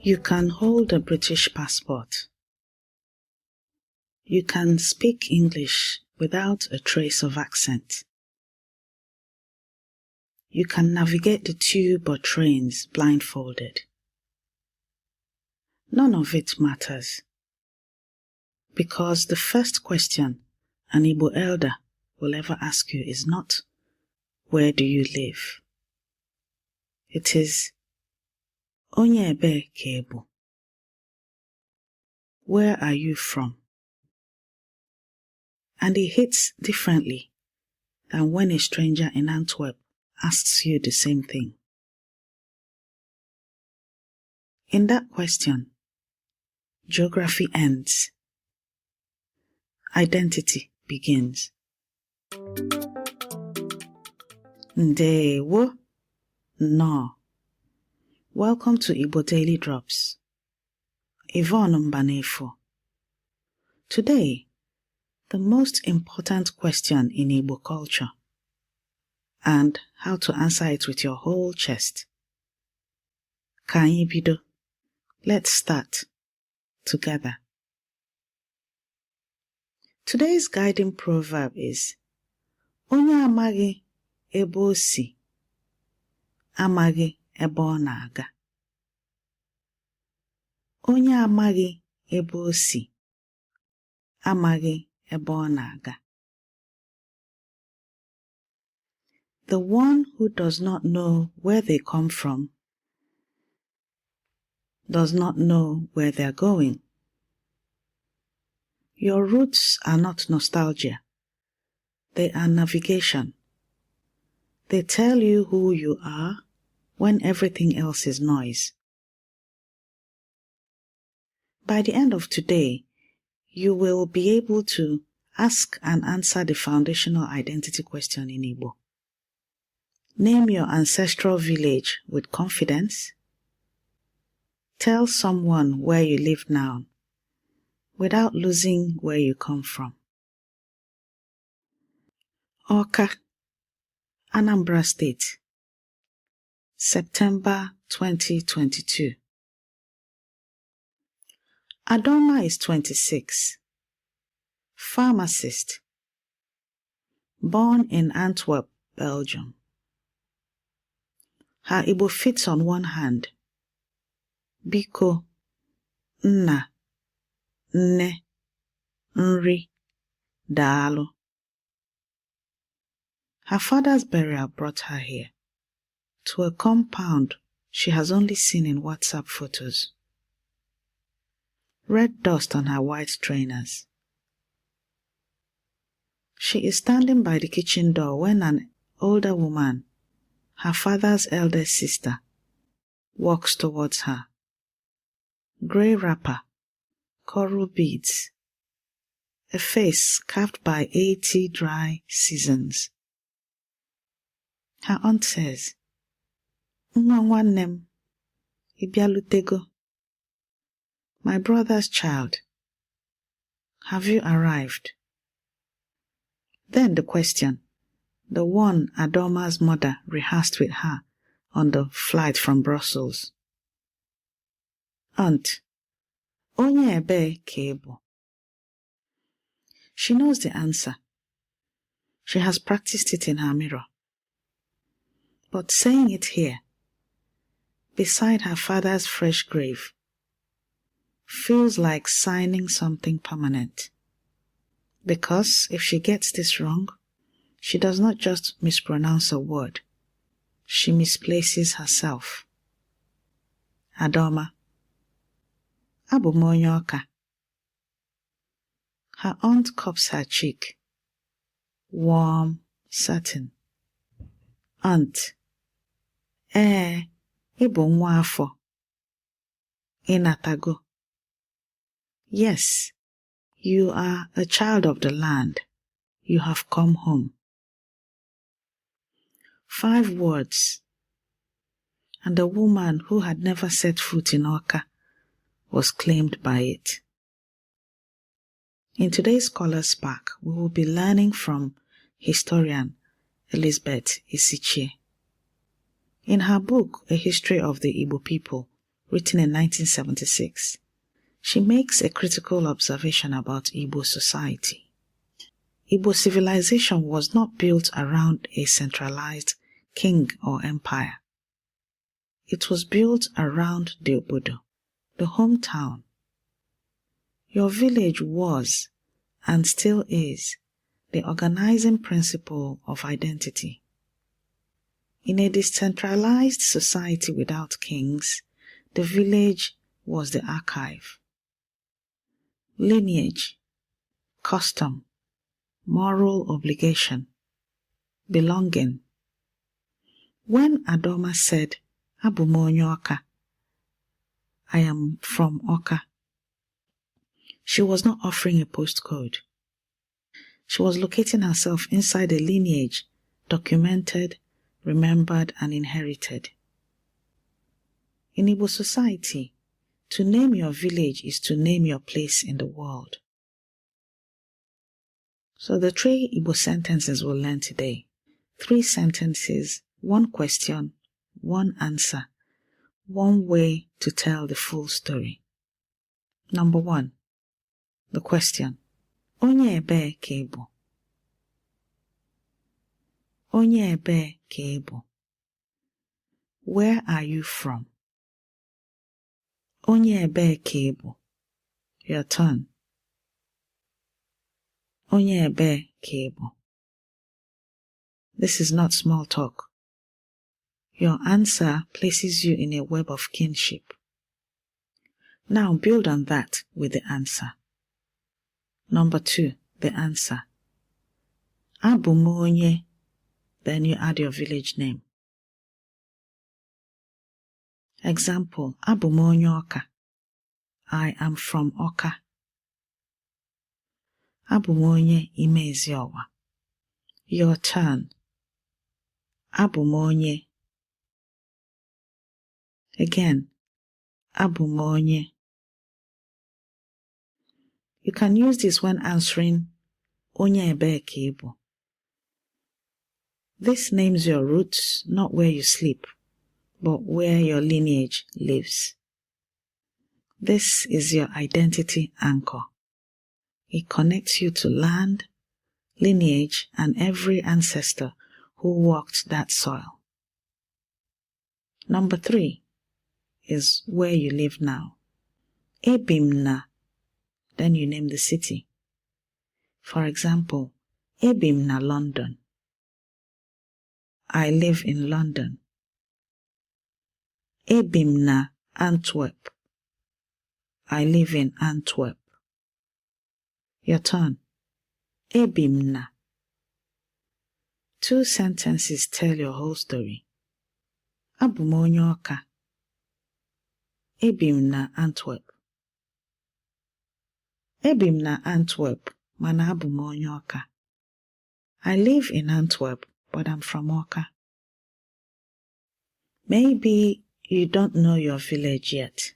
You can hold a British passport. You can speak English without a trace of accent. You can navigate the tube or trains blindfolded. None of it matters, because the first question an Igbo elder will ever ask you is not, where do you live? It is, Onye ebe ka ị bụ? Where are you from? And it hits differently than when a stranger in Antwerp asks you the same thing. In that question, geography ends. Identity begins. Ndewo. No. Welcome to Igbo Daily Drops. Yvonne Mbanefo. Today, the most important question in Igbo culture, and how to answer it with your whole chest. Ka anyị bido. Let's start together. Today's guiding proverb is, Onye amaghị ebe o si, amaghị ebe ọ na-aga. Onye amaghị ebe o si, amaghị ebe ọ na-aga. The one who does not know where they come from does not know where they are going. Your roots are not nostalgia. They are navigation. They tell you who you are when everything else is noise. By the end of today, you will be able to ask and answer the foundational identity question in Igbo. Name your ancestral village with confidence. Tell someone where you live now, without losing where you come from. Awka, Anambra State, September 2022. Adoma is 26, pharmacist, born in Antwerp, Belgium. Her Igbo fits on one hand. Biko, nna, nne, nri, daalụ. Her father's burial brought her here, to a compound she has only seen in WhatsApp photos. Red dust on her white trainers. She is standing by the kitchen door when an older woman, her father's elder sister, walks towards her. Grey wrapper, coral beads, a face carved by 80 dry seasons. Her aunt says, Nwa nwanne m, ị bịalutego? My brother's child, have you arrived? Then the question, the one Adoma's mother rehearsed with her on the flight from Brussels. Aunt, Onye ebe ka ị bụ? She knows the answer. She has practiced it in her mirror. But saying it here, beside her father's fresh grave, feels like signing something permanent. Because if she gets this wrong, she does not just mispronounce a word, she misplaces herself. Adoma, abụ m onye Awka. Her aunt cups her cheek. Warm, certain. Aunt, ị bụ nwa afọ. Ị natago. Yes, you are a child of the land. You have come home. 5 words, and a woman who had never set foot in Awka was claimed by it. In today's Scholars Spark, we will be learning from historian Elizabeth Isichie. In her book, A History of the Igbo People, written in 1976. She makes a critical observation about Igbo society. Igbo civilization was not built around a centralized king or empire. It was built around the obodo, the hometown. Your village was, and still is, the organizing principle of identity. In a decentralized society without kings, the village was the archive. Lineage, custom, moral obligation, belonging. When Adoma said, "Abụ m onye Awka," I am from Awka, she was not offering a postcode. She was locating herself inside a lineage documented, remembered, and inherited. In Igbo society, to name your village is to name your place in the world. So the 3 Igbo sentences we'll learn today. 3 sentences, 1 question, 1 answer, 1 way to tell the full story. Number 1. The question. Onye ebe ka ị bụ? Onye ebe ka ị bụ? Where are you from? Onye ebe ka ị bụ? Your turn. Onye ebe ka ị bụ? This is not small talk. Your answer places you in a web of kinship. Now build on that with the answer. Number 2, the answer. Abụ m onye, then you add your village name. Example, Abụ m onye Awka. I am from Awka. Abụ m onye Ime Eziokwu. Your turn. Abụ m onye. Again, Abụ m onye. You can use this when answering Onye ebe ka ị bụ. This names your roots, not where you sleep, but where your lineage lives. This is your identity anchor. It connects you to land, lineage, and every ancestor who walked that soil. Number 3 is where you live now. Ebi m na, then you name the city. For example, Ebi m na London. I live in London. Ebi m na Antwerp. I live in Antwerp. Your turn. Ebi m na. 2 sentences tell your whole story. Abụ m onye Awka. Ebi m na Antwerp. Ebi m na Antwerp, mana abụ m onye Awka. I live in Antwerp, but I'm from Awka. Maybe you don't know your village yet.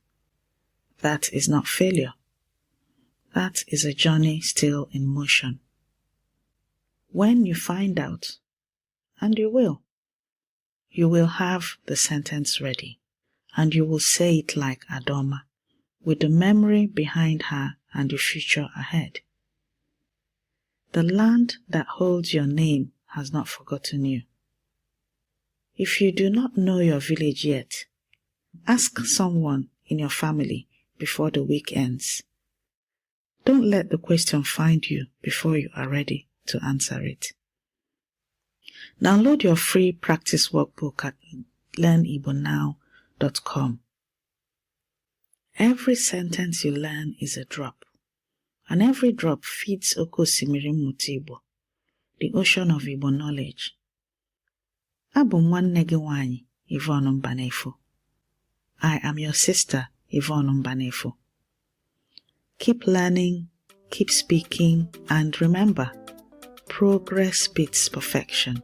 That is not failure. That is a journey still in motion. When you find out, and you will have the sentence ready, and you will say it like Adoma, with the memory behind her and the future ahead. The land that holds your name has not forgotten you. If you do not know your village yet, ask someone in your family before the week ends. Don't let the question find you before you are ready to answer it. Download your free practice workbook at learnibonow.com. Every sentence you learn is a drop, and every drop feeds Oke Osimiri Mmụta Igbo, the ocean of Igbo knowledge. Abụ m nwanne gị nwanyị, Yvonne Mbanefo. I am your sister, Yvonne Mbanefo. Keep learning, keep speaking, and remember, progress beats perfection.